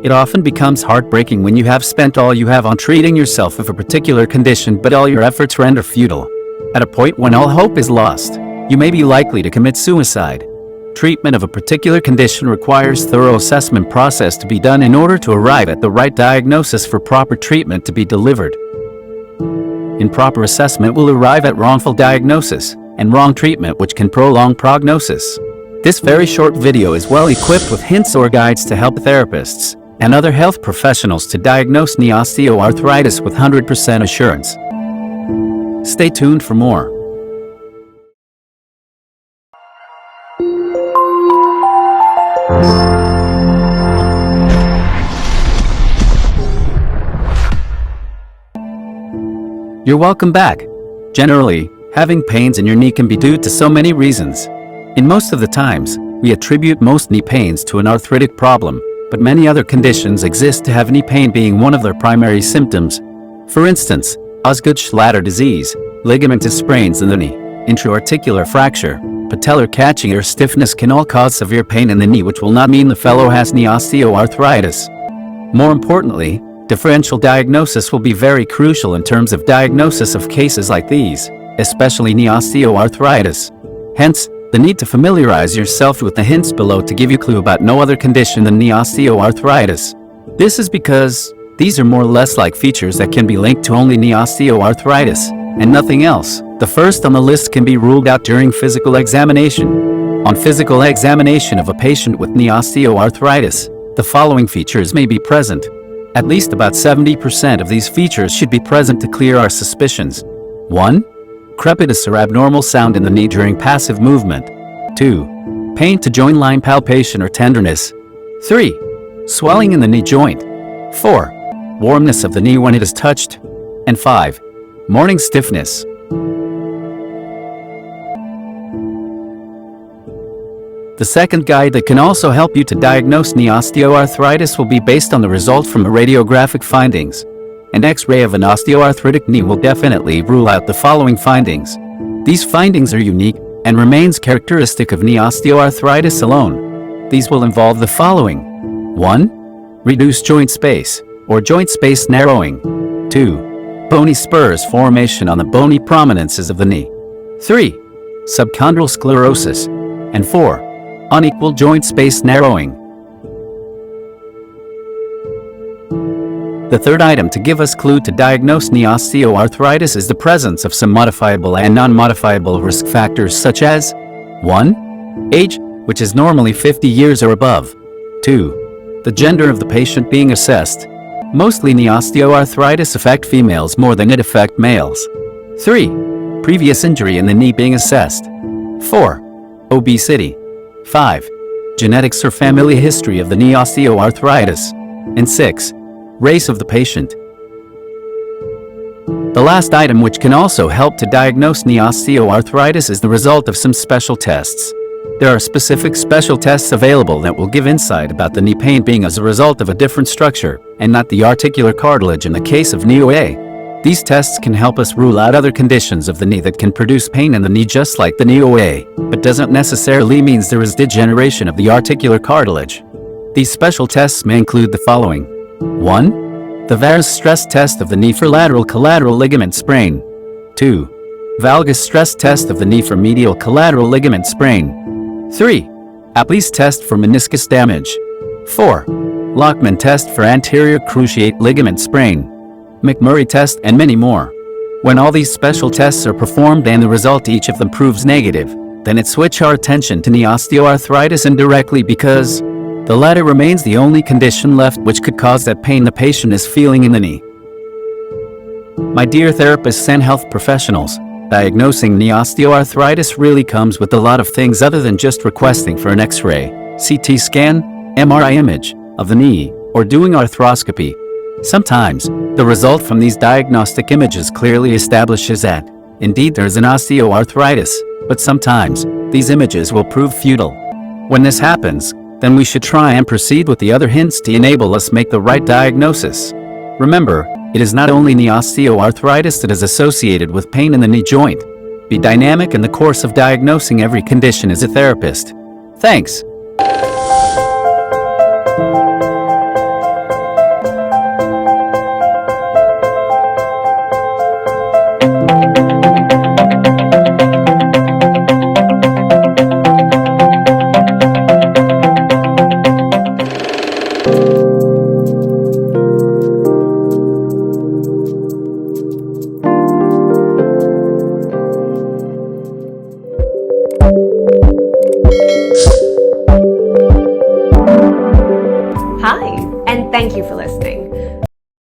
It often becomes heartbreaking when you have spent all you have on treating yourself of a particular condition, but all your efforts render futile. At a point when all hope is lost, you may be likely to commit suicide. Treatment of a particular condition requires thorough assessment process to be done in order to arrive at the right diagnosis for proper treatment to be delivered. Improper assessment will arrive at wrongful diagnosis and wrong treatment, which can prolong prognosis. This very short video is well equipped with hints or guides to help therapists and other health professionals to diagnose knee osteoarthritis with 100% assurance. Stay tuned for more. You're welcome back. Generally, having pains in your knee can be due to so many reasons. In most of the times, we attribute most knee pains to an arthritic problem, but many other conditions exist to have knee pain being one of their primary symptoms. For instance, Osgood-Schlatter disease, ligamentous sprains in the knee, intra-articular fracture, patellar catching or stiffness can all cause severe pain in the knee, which will not mean the fellow has knee osteoarthritis. More importantly, differential diagnosis will be very crucial in terms of diagnosis of cases like these, especially knee osteoarthritis. Hence, the need to familiarize yourself with the hints below to give you a clue about no other condition than knee osteoarthritis. This is because these are more or less like features that can be linked to only knee osteoarthritis and nothing else. The first on the list can be ruled out during physical examination. On physical examination of a patient with knee osteoarthritis, the following features may be present. At least about 70% of these features should be present to clear our suspicions. 1. Crepitus or abnormal sound in the knee during passive movement. 2. Pain to joint line palpation or tenderness. 3. Swelling in the knee joint. 4. Warmness of the knee when it is touched. And 5. Morning stiffness. The second guide that can also help you to diagnose knee osteoarthritis will be based on the result from the radiographic findings. An X-ray of an osteoarthritic knee will definitely rule out the following findings. These findings are unique and remains characteristic of knee osteoarthritis alone. These will involve the following. 1. Reduced joint space, or joint space narrowing. 2. Bony spurs formation on the bony prominences of the knee. 3. Subchondral sclerosis. And 4. Unequal joint space narrowing. The third item to give us clue to diagnose knee osteoarthritis is the presence of some modifiable and non-modifiable risk factors such as 1. Age, which is normally 50 years or above. 2. The gender of the patient being assessed. Mostly knee osteoarthritis affect females more than it affect males. 3. Previous injury in the knee being assessed. 4. Obesity. 5. Genetics or family history of the knee osteoarthritis. And 6. Race of the patient. The last item which can also help to diagnose knee osteoarthritis is the result of some special tests. There are specific special tests available that will give insight about the knee pain being as a result of a different structure and not the articular cartilage in the case of knee OA. These tests can help us rule out other conditions of the knee that can produce pain in the knee just like the knee OA, but doesn't necessarily mean there is degeneration of the articular cartilage. These special tests may include the following. 1. The varus stress test of the knee for lateral collateral ligament sprain. 2. Valgus stress test of the knee for medial collateral ligament sprain. 3. Apley's test for meniscus damage. 4. Lockman test for anterior cruciate ligament sprain. McMurray test and many more. When all these special tests are performed and the result each of them proves negative, then it switch our attention to knee osteoarthritis indirectly because the latter remains the only condition left which could cause that pain the patient is feeling in the knee. My dear therapists and health professionals, diagnosing knee osteoarthritis really comes with a lot of things other than just requesting for an X-ray, CT scan, MRI image of the knee, or doing arthroscopy. Sometimes, the result from these diagnostic images clearly establishes that, indeed, there is an osteoarthritis, but sometimes, these images will prove futile. When this happens, then we should try and proceed with the other hints to enable us make the right diagnosis. Remember, it is not only knee osteoarthritis that is associated with pain in the knee joint. Be dynamic in the course of diagnosing every condition as a therapist. Thanks. Hi, and thank you for listening.